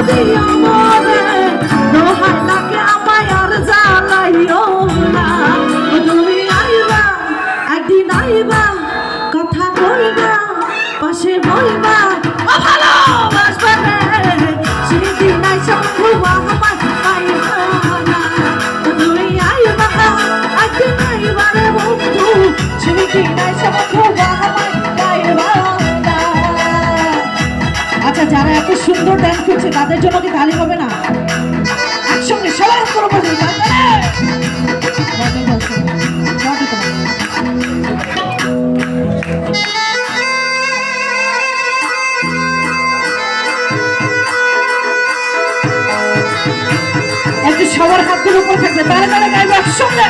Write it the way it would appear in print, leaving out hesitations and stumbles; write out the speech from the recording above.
দিও মরে দোহাই লাগে আমায় আর জ্বালাইও না তুমি আইবা একদিন আইবা কথা কইবা পাশে বইবা ভালোবাসবা রে সেদিন আইসা খুবা আমায় পাইবা না তুমি আইবা একদিন আইবা রে বন্ধু সেদিন আইসা খুবা আমায় পাইবা না। আচ্ছা যারা এত সুন্দর ডান্স করছে তাদের জন্য কি তালি হবে না? একসঙ্গে সবার করে বলি একটু সবার হাতের উপর থাকবে তারা তারা গাইবে একসঙ্গে।